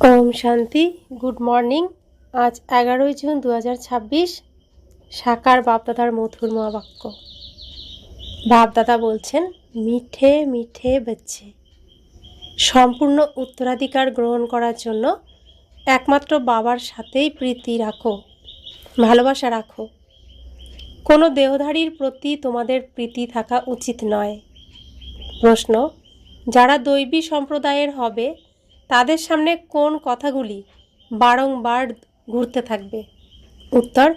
ওম শান্তি। Good morning. আজ 11ই June 2026। সাকার বাপদাদার মধুর মহাবাক্য। বাপদাদা বলছেন, মিঠে মিঠে বাচ্চে। সম্পূর্ণ উত্তরাধিকার গ্রহণ করার জন্য একমাত্র বাবার সাথেই প্রীতি রাখো, ভালোবাসা রাখো। কোনো দেহধারীর প্রতি তোমাদের প্রীতি থাকা উচিত নয়। প্রশ্ন: যারা দৈবী সম্প্রদায়ের হবে তাদের সামনে কোন কথাগুলি বারংবার ঘুরতে থাকবে? উত্তর: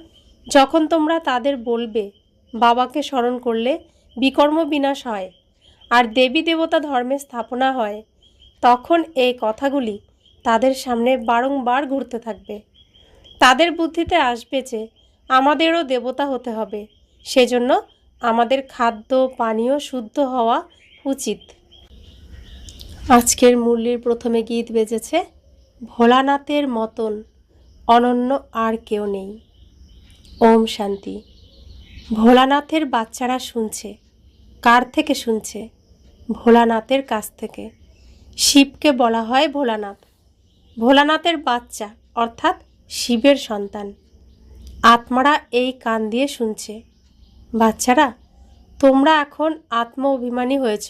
যখন তোমরা তাদের বলবে বাবাকে স্মরণ করলে বিকর্ম বিনাশ হয় আর দেবী দেবতা ধর্মের স্থাপনা হয়, তখন এই কথাগুলি তাদের সামনে বারংবার ঘুরতে থাকবে। তাদের বুদ্ধিতে আসবে যে আমাদেরও দেবতা হতে হবে, সেজন্য আমাদের খাদ্য পানীয় শুদ্ধ হওয়া উচিত। আজকের মুরলির প্রথমে গীত বেজেছে, ভোলানাথের মতন অনন্য আর কেউ নেই। ওম শান্তি। ভোলানাথের বাচ্চারা শুনছে। কার থেকে শুনছে? ভোলানাথের কাছ থেকে। শিবকে বলা হয় ভোলানাথ। ভোলানাথের বাচ্চা অর্থাৎ শিবের সন্তান। আত্মারা এই কান দিয়ে শুনছে। বাচ্চারা, তোমরা এখন আত্ম অভিমানী হয়েছ।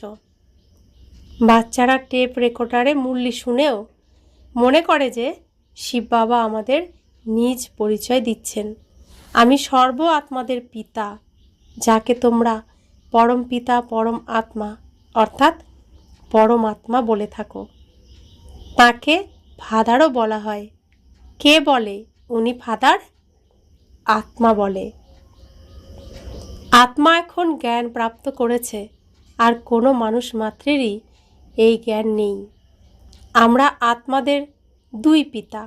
বাচ্চারা টেপ রেকর্ডারে মুরলি শুনেও মনে করে যে শিব বাবা আমাদের নিজ পরিচয় দিচ্ছেন। আমি সর্ব আত্মাদের পিতা, যাকে তোমরা পরম পিতা পরম আত্মা অর্থাৎ পরমাত্মা বলে থাকো। তাকে ফাদারও বলা হয়। কে বলে উনি ফাদার? আত্মা বলে। আত্মা এখন জ্ঞান প্রাপ্ত করেছে, আর কোনো মানুষ মাত্রেরই এই জ্ঞান নেই। আমরা আত্মাদের দুই পিতা,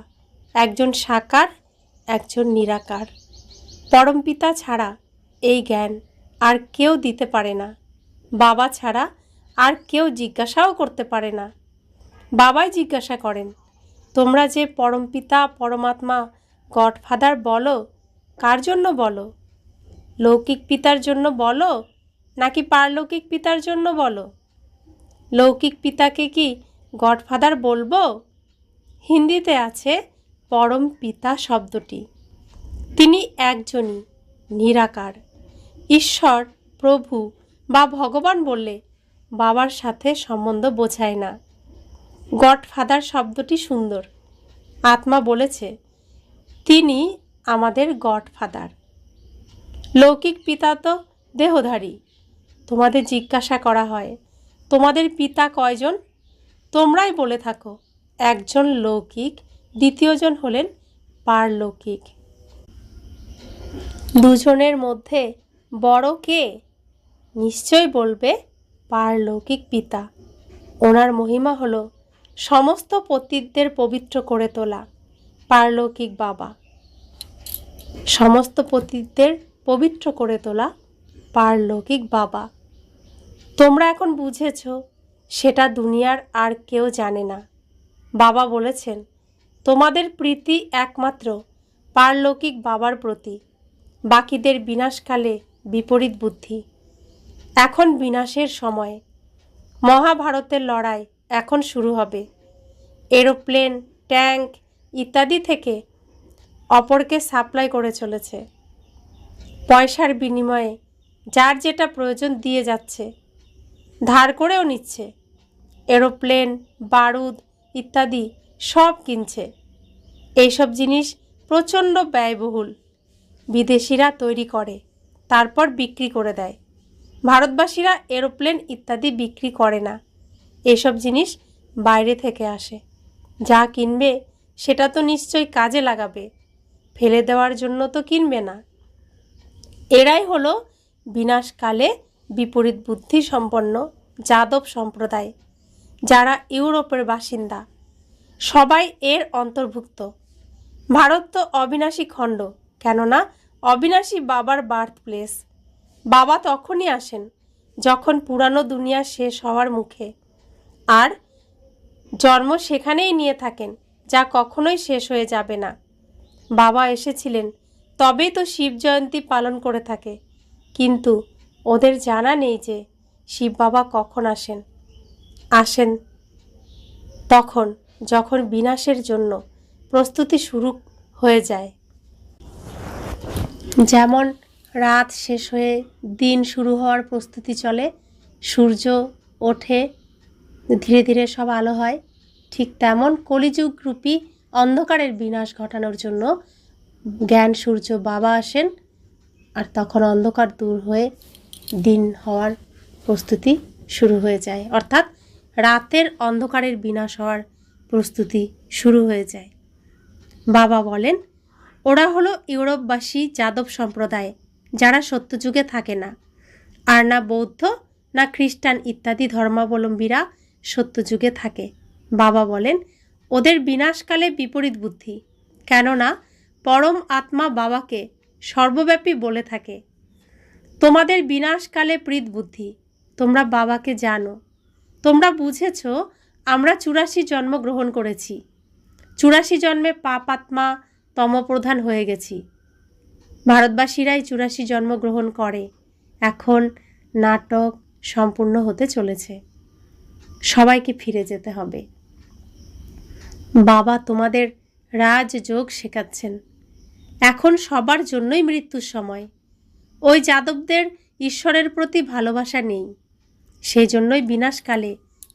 একজন সাকার, একজন নিরাকার। পরম পিতা ছাড়া এই জ্ঞান আর কেউ দিতে পারে না। বাবা ছাড়া আর কেউ জিজ্ঞাসাও করতে পারে না। বাবাই জিজ্ঞাসা করেন, তোমরা যে পরম পিতা পরমাত্মা গডফাদার বলো, কার জন্য বলো? লৌকিক পিতার জন্য বলো নাকি পারলৌকিক পিতার জন্য বলো? লৌকিক পিতাকে কি গডফাদার বলবো? হিন্দিতে আছে পরম পিতা শব্দটি। তিনি একজনই, নিরাকার। ঈশ্বর, প্রভু বা ভগবান বললে বাবার সাথে সম্বন্ধ বোঝায় না। গডফাদার শব্দটি সুন্দর। আত্মা বলেছে তিনি আমাদের গডফাদার। লৌকিক পিতা তো দেহধারী। তোমাদের জিজ্ঞাসা করা হয়, তোমাদের পিতা কয়জন? তোমরাই বলে থাকো, একজন লৌকিক, দ্বিতীয়জন হলেন পারলৌকিক। দুজনের মধ্যে বড় কে? নিশ্চয় বলবে পারলৌকিক পিতা। ওনার মহিমা হলো সমস্ত পতিতদের পবিত্র করে তোলা। পারলৌকিক বাবা সমস্ত পতিতদের পবিত্র করে তোলা পারলৌকিক বাবা। তোমরা এখন বুঝেছ, সেটা দুনিয়ার আর কেউ জানে না। বাবা বলেছেন, তোমাদের প্রীতি একমাত্র পারলৌকিক বাবার প্রতি। বাকিদের বিনাশকালে বিপরীত বুদ্ধি। এখন বিনাশের সময়। মহাভারতের লড়াই এখন শুরু হবে। এরোপ্লেন, ট্যাঙ্ক ইত্যাদি থেকে অপরকে সাপ্লাই করে চলেছে। পয়সার বিনিময়ে যার যেটা প্রয়োজন দিয়ে যাচ্ছে, ধার করেও নিচ্ছে। এরোপ্লেন, বারুদ ইত্যাদি সব কিনছে। এইসব জিনিস প্রচণ্ড ব্যয়বহুল। বিদেশিরা তৈরি করে, তারপর বিক্রি করে দেয়। ভারতবাসীরা এরোপ্লেন ইত্যাদি বিক্রি করে না। এসব জিনিস বাইরে থেকে আসে। যা কিনবে সেটা তো নিশ্চয়ই কাজে লাগাবে, ফেলে দেওয়ার জন্য তো কিনবে না। এরাই হলো বিনাশকালে বিপরীত বুদ্ধি সম্পন্ন যাদব সম্প্রদায়, যারা ইউরোপের বাসিন্দা। সবাই এর অন্তর্ভুক্ত। ভারত তো অবিনাশী খণ্ড, কেননা অবিনাশী বাবার বার্থ প্লেস। বাবা তখনই আসেন যখন পুরানো দুনিয়া শেষ হওয়ার মুখে, আর জন্ম সেখানেই নিয়ে থাকেন, যা কখনোই শেষ হয়ে যাবে না। বাবা এসেছিলেন তবেই তো শিব জয়ন্তী পালন করে থাকে, কিন্তু ওদের জানা নেই যে শিব বাবা কখন আসেন তখন যখন বিনাশের জন্য প্রস্তুতি শুরু হয়ে যায়। যেমন রাত শেষ হয়ে দিন শুরু হওয়ার প্রস্তুতি চলে, সূর্য ওঠে, ধীরে ধীরে সব আলো হয়, ঠিক তেমন কলিযুগ রূপী অন্ধকারের বিনাশ ঘটানোর জন্য জ্ঞান সূর্য বাবা আসেন, আর তখন অন্ধকার দূর হয়ে দিন হওয়ার প্রস্তুতি শুরু হয়ে যায়, অর্থাৎ রাতের অন্ধকারের বিনাশ হওয়ার প্রস্তুতি শুরু হয়ে যায়। বাবা বলেন, ওরা হলো ইউরোপবাসী যাদব সম্প্রদায়, যারা সত্যযুগে থাকে না, আর না বৌদ্ধ না খ্রিস্টান ইত্যাদি ধর্মাবলম্বীরা সত্যযুগে থাকে। বাবা বলেন, ওদের বিনাশকালে বিপরীত বুদ্ধি, কেননা পরম আত্মা বাবাকে সর্বব্যাপী বলে থাকে। তোমাদের বিনাশকালে প্রীত বুদ্ধি, তোমরা বাবাকে জানো, তোমরা বুঝেছ আমরা 84 জন্ম গ্রহণ করেছি, 84 জন্মে পাপ আত্মা তমপ্রধান হয়ে গেছি। ভারতবাসীরাই 84 জন্মগ্রহণ করে। এখন নাটক সম্পূর্ণ হতে চলেছে, সবাইকে ফিরে যেতে হবে। বাবা তোমাদের রাজযোগ শেখাচ্ছেন। এখন সবার জন্যই মৃত্যুর সময়। ওই যাদবদের ঈশ্বরের প্রতি ভালোবাসা নেই, সেই জন্যই বিনাশকালে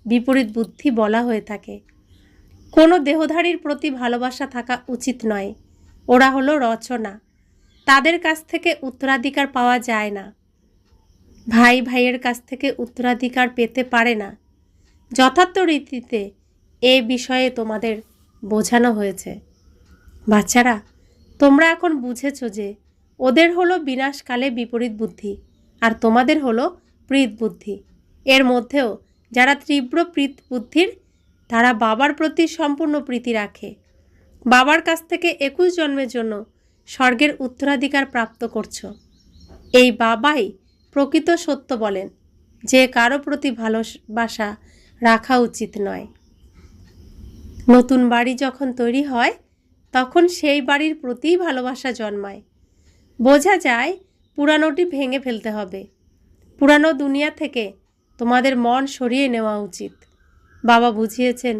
বিপরীত বুদ্ধি বলা হয়ে থাকে। কোনো দেহধারীর প্রতি ভালোবাসা থাকা উচিত নয়। ওরা হলো রচনা, তাদের কাছ থেকে উত্তরাধিকার পাওয়া যায় না। ভাই ভাইয়ের কাছ থেকে উত্তরাধিকার পেতে পারে না। যথার্থ রীতিতে এ বিষয়ে তোমাদের বোঝানো হয়েছে। বাচ্চারা, তোমরা এখন বুঝেছ যে ওদের হলো বিনাশকালে বিপরীত বুদ্ধি, আর তোমাদের হলো প্রীত বুদ্ধি। এর মধ্যেও যারা তীব্র প্রীত বুদ্ধির, তারা বাবার প্রতি সম্পূর্ণ প্রীতি রাখে। বাবার কাছ থেকে 21 জন্মের জন্য স্বর্গের উত্তরাধিকার প্রাপ্ত করছো। এই বাবাই প্রকৃত সত্য বলেন যে কারো প্রতি ভালোবাসা রাখা উচিত নয়। নতুন বাড়ি যখন তৈরি হয় তখন সেই বাড়ির প্রতিই ভালোবাসা জন্মায়। বোঝা যায় পুরানোটি ভেঙে ফেলতে হবে। পুরানো দুনিয়া থেকে তোমাদের মন সরিয়ে নেওয়া উচিত। বাবা বুঝিয়েছেন,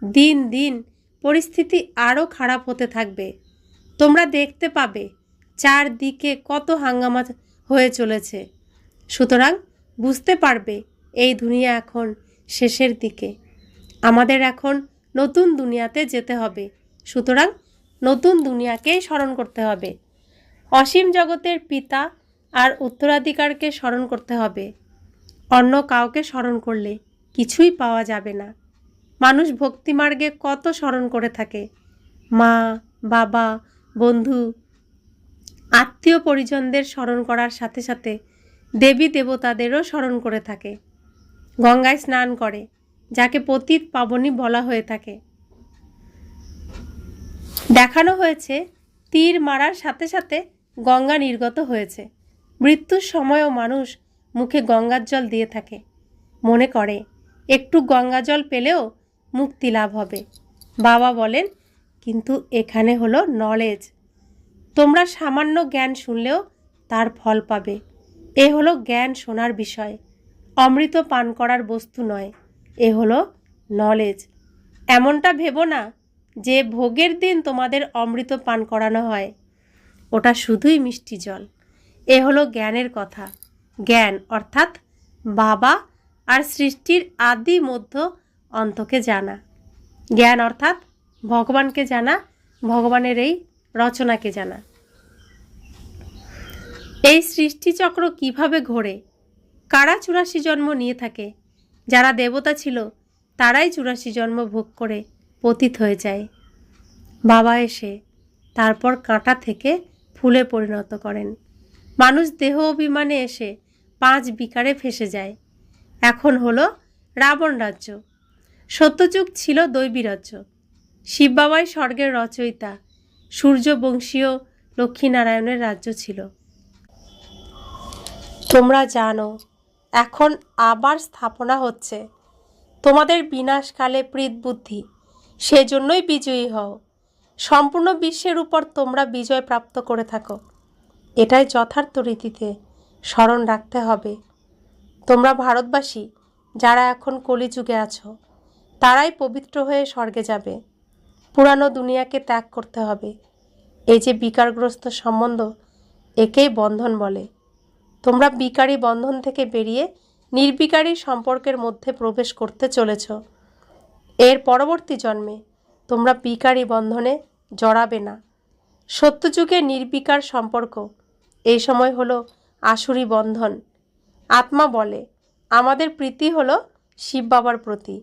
দিন দিন পরিস্থিতি আরও খারাপ হতে থাকবে। তোমরা দেখতে পাবে চারদিকে কত হাঙ্গামা হয়ে চলেছে। সুতরাং বুঝতে পারবে এই দুনিয়া এখন শেষের দিকে। আমাদের এখন নতুন দুনিয়াতে যেতে হবে। সুতরাং নতুন দুনিয়াকেই স্মরণ করতে হবে। অসীম জগতের পিতা আর উত্তরাধিকারকে স্মরণ করতে হবে। অন্য কাউকে স্মরণ করলে কিছুই পাওয়া যাবে না। মানুষ ভক্তিমার্গে কত স্মরণ করে থাকে, মা, বাবা, বন্ধু, আত্মীয় পরিজনদের স্মরণ করার সাথে সাথে দেবী দেবতাদেরও স্মরণ করে থাকে। গঙ্গায় স্নান করে, যাকে পতিত পাবনী বলা হয়ে থাকে। দেখানো হয়েছে তীর মারার সাথে সাথে গঙ্গা নির্গত হয়েছে। মৃত্যুর সময়ও মানুষ মুখে গঙ্গার জল দিয়ে থাকে, মনে করে একটু গঙ্গা জল পেলেও মুক্তি লাভ হবে। বাবা বলেন, কিন্তু এখানে হলো নলেজ। তোমরা সামান্য জ্ঞান শুনলেও তার ফল পাবে। এ হলো জ্ঞান শোনার বিষয়, অমৃত পান করার বস্তু নয়। এ হলো নলেজ। এমনটা ভেবো না যে ভোগের দিন তোমাদের অমৃত পান করানো হয়, ওটা শুধুই মিষ্টি জল। এ হলো জ্ঞানের কথা। জ্ঞান অর্থাৎ বাবা আর সৃষ্টির আদি মধ্য অন্তকে জানা। জ্ঞান অর্থাৎ ভগবানকে জানা, ভগবানের এই রচনাকে জানা। এই সৃষ্টিচক্র কিভাবে ঘোরে, কারা 84 জন্ম নিয়ে থাকে? যারা দেবতা ছিল তারাই 84 জন্ম ভোগ করে পতিত হয়ে যায়। বাবা এসে তারপর কাঁটা থেকে ফুলে পরিণত করেন। মানুষ দেহ অভিমানে এসে 5 বিকারে ফেসে যায়। এখন হলো রাবণ রাজ্য। সত্যযুগ ছিল দৈবী রাজ্য। শিব বাবাই স্বর্গের রচয়িতা। সূর্যবংশীয় লক্ষ্মীনারায়ণের রাজ্য ছিল। তোমরা জানো এখন আবার স্থাপনা হচ্ছে। তোমাদের বিনাশকালে প্রীত বুদ্ধি, সেজন্যই বিজয়ী হও। সম্পূর্ণ বিশ্বের উপর তোমরা বিজয় প্রাপ্ত করে থাকো। এটাই যথার্থ রীতিতে স্মরণ রাখতে হবে। তোমরা ভারতবাসী যারা এখন কলিযুগে আছো, তারাই পবিত্র হয়ে স্বর্গে যাবে। পুরানো দুনিয়াকে ত্যাগ করতে হবে। এই যে বিকারগ্রস্ত সম্বন্ধ, একেই বন্ধন বলে। তোমরা বিকারী বন্ধন থেকে বেরিয়ে নির্বিকারী সম্পর্কের মধ্যে প্রবেশ করতে চলেছ। এর পরবর্তী জন্মে তোমরা বিকারী বন্ধনে জড়াবে না। সত্যযুগে নির্বিকার সম্পর্ক, এই সময় হলো আসুরি বন্ধন। আত্মা বলে, আমাদের প্রীতি হলো শিব বাবার প্রতি।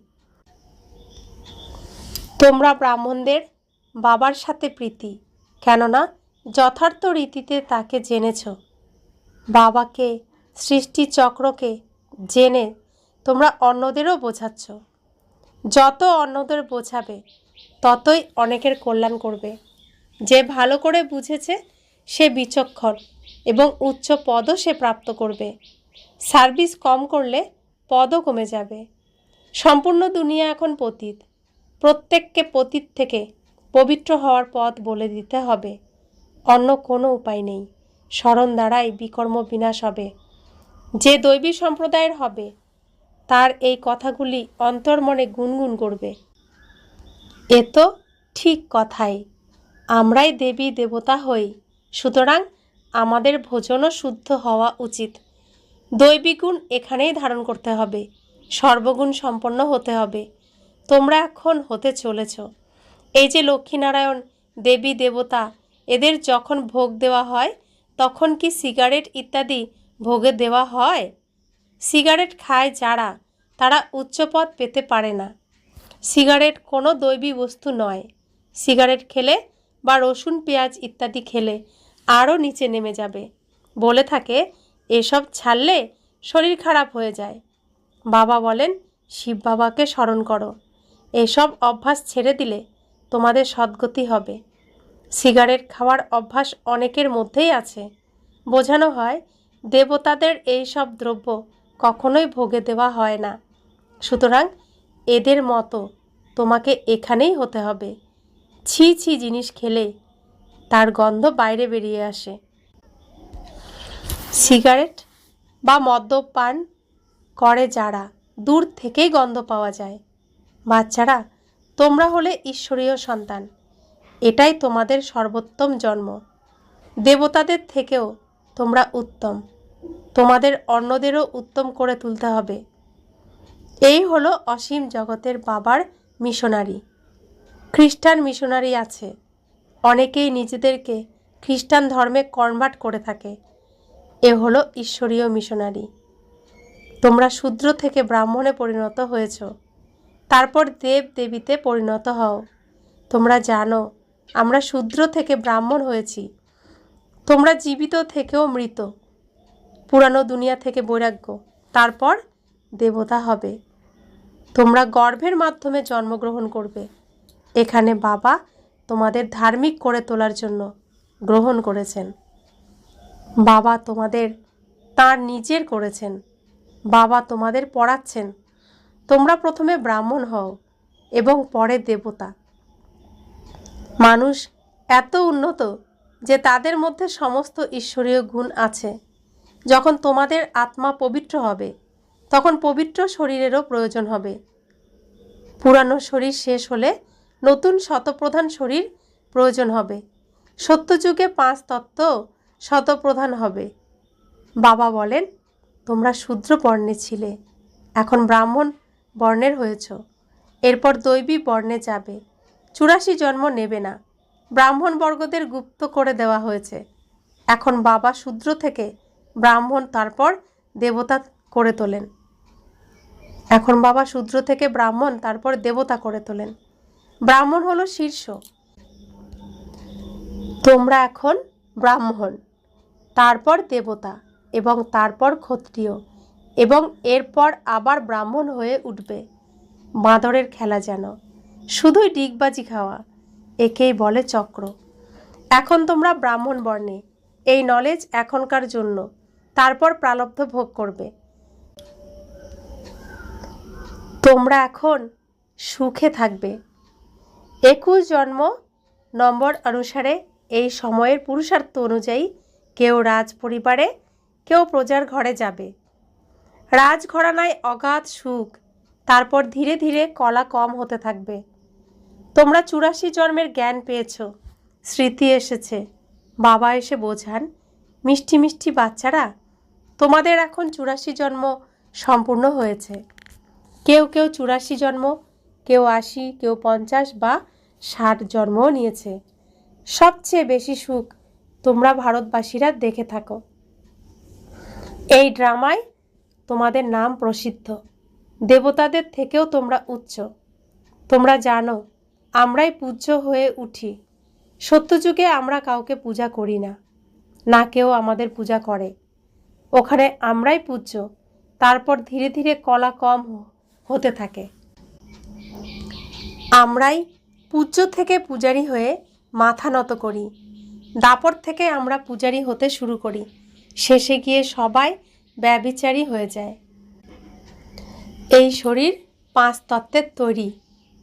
তোমরা ব্রাহ্মণদের বাবার সাথে প্রীতি, কেননা যথার্থ রীতিতে তাকে জেনেছ। বাবাকে, সৃষ্টি চক্রকে জেনে তোমরা অন্যদেরও বোঝাচ্ছ। যত অন্যদের বোঝাবে ততই অনেকের কল্যাণ করবে। যে ভালো করে বুঝেছে সে বিচক্ষণ এবং উচ্চ পদও সে প্রাপ্ত করবে। সার্ভিস কম করলে পদও কমে যাবে। সম্পূর্ণ দুনিয়া এখন পতিত। প্রত্যেককে পতিত থেকে পবিত্র হওয়ার পথ বলে দিতে হবে। অন্য কোনো উপায় নেই। স্মরণ দ্বারাই বিকর্ম বিনাশ হবে। যে দৈবী সম্প্রদায়ের হবে তার এই কথাগুলি অন্তর্মনে গুনগুন করবে। এ তো ঠিক কথাই। আমরাই দেবী দেবতা হই, সুতরাং আমাদের ভোজনও শুদ্ধ হওয়া উচিত। দৈবী গুণ এখানেই ধারণ করতে হবে। সর্বগুণ সম্পন্ন হতে হবে। তোমরা এখন হতে চলেছ। এই যে লক্ষ্মীনারায়ণ, দেবী দেবতা, এদের যখন ভোগ দেওয়া হয় তখন কি সিগারেট ইত্যাদি ভোগে দেওয়া হয়? সিগারেট খায় যারা, তারা উচ্চপদ পেতে পারে না। সিগারেট কোনো দৈবী বস্তু নয়। সিগারেট খেলে বা রসুন পেঁয়াজ ইত্যাদি খেলে আরও নিচে নেমে যাবে। বলে থাকে এসব ছাড়লে শরীর খারাপ হয়ে যায়। বাবা বলেন, শিব বাবাকে স্মরণ করো। এসব অভ্যাস ছেড়ে দিলে তোমাদের সদ্গতি হবে। সিগারেট খাওয়ার অভ্যাস অনেকের মধ্যেই আছে। বোঝানো হয় দেবতাদের এই সব দ্রব্য কখনোই ভোগে দেওয়া হয় না। সুতরাং এদের মতো তোমাকে এখানেই হতে হবে। ছি ছি জিনিস খেলে তার গন্ধ বাইরে বেরিয়ে আসে। সিগারেট বা মদ্যপান করে যারা, দূর থেকেই গন্ধ পাওয়া যায়। বাচ্চারা, তোমরা হলে ঈশ্বরীয় সন্তান। এটাই তোমাদের সর্বোত্তম জন্ম। দেবতাদের থেকেও তোমরা উত্তম। তোমাদের অন্যদেরও উত্তম করে তুলতে হবে। এই হলো অসীম জগতের বাবার মিশনারি। খ্রিস্টান মিশনারি আছে। অনেকেই নিজেদেরকে খ্রিস্টান ধর্মে কনভার্ট করে থাকে। এ হলো ঈশ্বরীয় মিশনারি। তোমরা শূদ্র থেকে ব্রাহ্মণে পরিণত হয়েছ, তারপর দেব দেবীতে পরিণত হও। তোমরা জানো আমরা শূদ্র থেকে ব্রাহ্মণ হয়েছি। তোমরা জীবিত থেকেও মৃত। পুরানো দুনিয়া থেকে বৈরাগ্য, তারপর দেবতা হবে। তোমরা গর্ভের মাধ্যমে জন্মগ্রহণ করবে। এখানে বাবা তোমাদের ধার্মিক করে তোলার জন্য গ্রহণ করেছেন। বাবা তোমাদের তাঁর নিজের করেছেন। বাবা তোমাদের পড়াচ্ছেন। তোমরা প্রথমে ব্রাহ্মণ হও এবং পরে দেবতা। মানুষ এত উন্নত যে তাদের মধ্যে সমস্ত ঈশ্বরীয় গুণ আছে। যখন তোমাদের আত্মা পবিত্র হবে তখন পবিত্র শরীরেরও প্রয়োজন হবে। পুরানো শরীর শেষ হলে নতুন শতপ্রধান শরীর প্রয়োজন হবে। সত্যযুগে 5 তত্ত্ব শতপ্রধান হবে। বাবা বলেন, তোমরা শূদ্র বর্ণে ছিলে, এখন ব্রাহ্মণ বর্ণের হয়েছ। এরপর দৈবী বর্ণে যাবে। 84 জন্ম নেবে না। ব্রাহ্মণ বর্গদের গুপ্ত করে দেওয়া হয়েছে। এখন বাবা শূদ্র থেকে ব্রাহ্মণ, তারপর দেবতা করে তোলেন। এখন বাবা শূদ্র থেকে ব্রাহ্মণ, তারপর দেবতা করে তোলেন। ব্রাহ্মণ হলো শীর্ষ। তোমরা এখন ব্রাহ্মণ, তারপর দেবতা এবং তারপর ক্ষত্রিয় এবং এরপর আবার ব্রাহ্মণ হয়ে উঠবে। বাঁদরের খেলা যেন, শুধুই ডিগবাজি খাওয়া। একেই বলে চক্র। এখন তোমরা ব্রাহ্মণ বর্ণে। এই নলেজ এখনকার জন্য, তারপর প্রারব্ধ ভোগ করবে। তোমরা এখন সুখে থাকবে। 21 জন্ম নম্বর অনুসারে এই সময়ের পুরুষার্থ অনুযায়ী কেউ রাজ পরিবারে, কেউ প্রজার ঘরে যাবে। রাজঘরানায় অগাধ সুখ তারপর ধীরে ধীরে কলা কম হতে থাকবে। তোমরা 84 জন্মের জ্ঞান পেয়েছ, স্মৃতি এসেছে। বাবা এসে বোঝান, মিষ্টি মিষ্টি বাচ্চারা, তোমাদের এখন 84 জন্ম সম্পূর্ণ হয়েছে। কেউ কেউ 84 জন্ম, কেউ 80, কেউ 50 বা 60 জন্মও নিয়েছে। সবচেয়ে বেশি সুখ তোমরা ভারতবাসীরা দেখে থাকো। এই ড্রামায় তোমাদের নাম প্রসিদ্ধ, দেবতাদের থেকেও তোমরা উচ্চ। তোমরা জানো আমরাই পূজ্য হয়ে উঠি। সত্যযুগে আমরা কাউকে পূজা করি না, না কেউ আমাদের পূজা করে। ওখানে আমরাই পূজ্য। তারপর ধীরে ধীরে কলা কম হতে থাকে। আমরাই পূজ্য থেকে পূজারী হয়ে মাথা নত করি। দাপর থেকে আমরা পূজারী হতে শুরু করি। শেষে গিয়ে সবাই ব্যভিচারী হয়ে যায়। এই শরীর 5 তত্ত্বের তৈরি।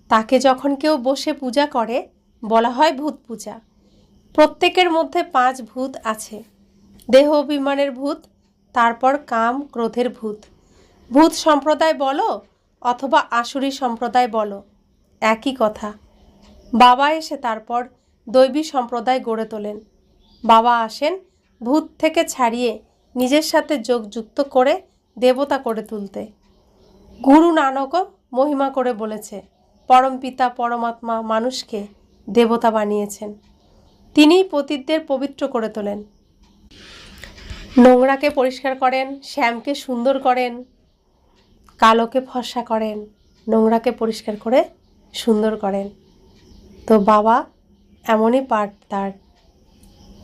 তাকে যখন কেউ বসে পূজা করে বলা হয় ভূত পূজা। প্রত্যেকের মধ্যে 5 ভূত আছে। দেহ অভিমানের ভূত, তারপর কাম ক্রোধের ভূত। ভূত সম্প্রদায় বলো অথবা আসুরি সম্প্রদায় বলো, একই কথা। বাবা এসে তারপর দৈবী সম্প্রদায় গড়ে তোলেন। বাবা আসেন ভূত থেকে ছাড়িয়ে নিজের সাথে যোগযুক্ত করে দেবতা করে তুলতে। গুরু নানকও মহিমা করে বলেছে, পরমপিতা পরমাত্মা মানুষকে দেবতা বানিয়েছেন। তিনিই পতিতদের পবিত্র করে তোলেন। নোংরাকে পরিষ্কার করেন, শ্যামকে সুন্দর করেন, কালোকে ফর্সা করেন, নোংরাকে পরিষ্কার করে সুন্দর করেন। তো বাবা এমনই পার্ট তার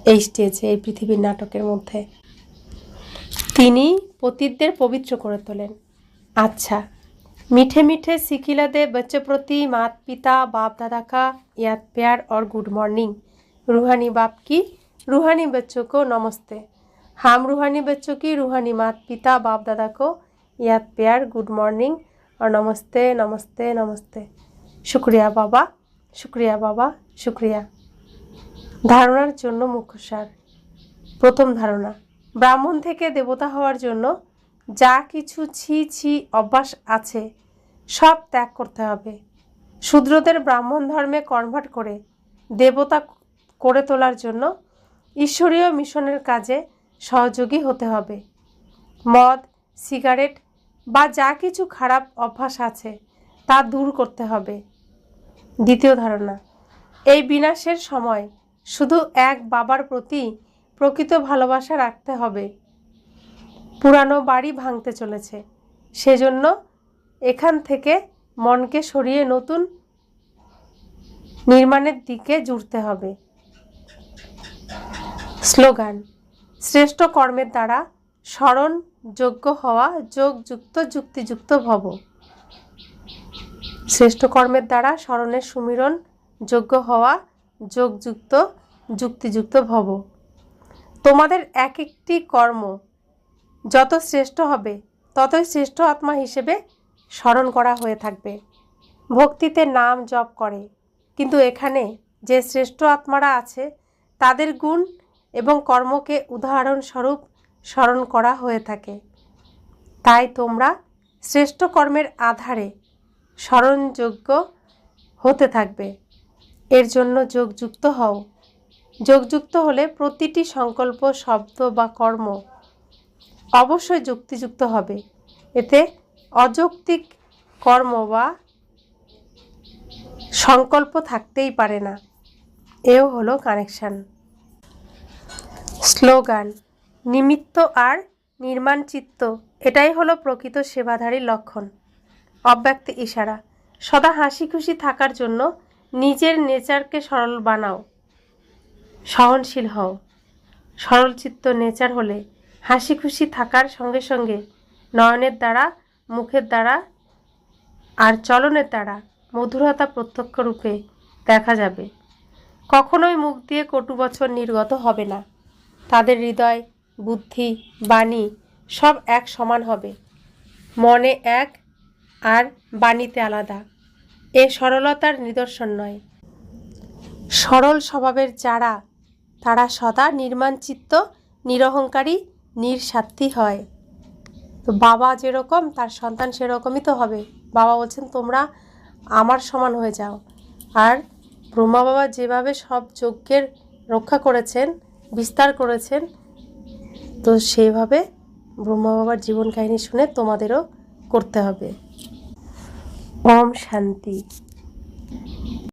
এই স্টেজে, এই পৃথিবীর নাটকের মধ্যে। তিনি পতিতদের পবিত্র করে তোলেন। अच्छा, मीठे मीठे सिखिला दे बच्चों प्रति माता पिता बाप दादा का याद प्यार और गुड मॉर्निंग। रूहानी बाप की रूहानी बच्चों को नमस्ते। हम रूहानी बच्चों की रूहानी माता पिता बाप दादा को याद प्यार गुड मॉर्निंग और नमस्ते नमस्ते नमस्ते। शुक्रिया बाबा, शुक्रिया बाबा, शुक्रिया। धारणार जन्य मुख्यसार। प्रथम धारणा, ब्राह्मण থেকে দেবতা হওয়ার জন্য যা কিছু ছি ছি অভ্যাস আছে সব ত্যাগ করতে হবে। শূদ্রদের ব্রাহ্মণ ধর্মে কনভার্ট করে দেবতা করে তোলার জন্য ঈশ্বরীয় মিশনের কাজে সহযোগী হতে হবে। মদ, সিগারেট বা যা কিছু খারাপ অভ্যাস আছে তা দূর করতে হবে। দ্বিতীয় ধারণা, এই বিনাশের সময় শুধু এক বাবার প্রতি প্রকৃত ভালোবাসা রাখতে হবে। পুরানো বাড়ি ভাঙতে চলেছে, সেজন্য এখান থেকে মনকে সরিয়ে নতুন নির্মাণের দিকে জুড়তে হবে। স্লোগান, শ্রেষ্ঠ কর্মের দ্বারা স্মরণ যোগ্য হওয়া যোগযুক্ত যুক্তিযুক্ত ভব। শ্রেষ্ঠ কর্মের দ্বারা স্মরণের সুমিরণ যোগ্য হওয়া যোগযুক্ত যুক্তিযুক্ত ভব। তোমাদের এক একটি কর্ম যত শ্রেষ্ঠ হবে ততই শ্রেষ্ঠ আত্মা হিসেবে স্মরণ করা হয়ে থাকবে। ভক্তিতে নাম জপ করে, কিন্তু এখানে যে শ্রেষ্ঠ আত্মারা আছে তাদের গুণ এবং কর্মকে উদাহরণস্বরূপ স্মরণ করা হয়ে থাকে। তাই তোমরা শ্রেষ্ঠ কর্মের আধারে স্মরণযোগ্য হতে থাকবে। এর জন্য যোগযুক্ত হও। যোগযুক্ত হলে প্রতিটি সংকল্প, শব্দ বা কর্ম অবশ্যই যুক্তিযুক্ত হবে। এতে অযৌক্তিক কর্ম বা সংকল্প থাকতেই পারে না। এও হলো কানেকশান। স্লোগান, নিমিত্ত আর নির্মাণ চিত্ত, এটাই হলো প্রকৃত সেবাধারীর লক্ষণ। অব্যক্ত ইশারা, সদা হাসি খুশি থাকার জন্য নিজের নেচারকে সরল বানাও। সহনশীল হও। সরলচিত্ত নেচার হলে হাসি খুশি থাকার সঙ্গে সঙ্গে নয়নের দ্বারা, মুখের দ্বারা আর চলনের দ্বারা মধুরতা প্রত্যক্ষ রূপে দেখা যাবে। কখনোই মুখ দিয়ে কটু বচন নির্গত হবে না। তাদের হৃদয়, বুদ্ধি, বাণী সব এক সমান হবে। মনে এক আর বাণীতে আলাদা। এ সরলতার নিদর্শন নয়। সরল স্বভাবের যারা, তারা সদা নির্মাণচিত্ত, নিরহংকারী, নির্স্বার্থী হয়। তো বাবা যেরকম তার সন্তান সেরকমই তো হবে। বাবা বলছেন তোমরা আমার সমান হয়ে যাও। আর ব্রহ্মা বাবা যেভাবে সব যজ্ঞের রক্ষা করেছেন, বিস্তার করেছেন, তো সেভাবে ব্রহ্মা বাবার জীবন কাহিনী শুনে তোমাদেরও করতে হবে। ওম শান্তি।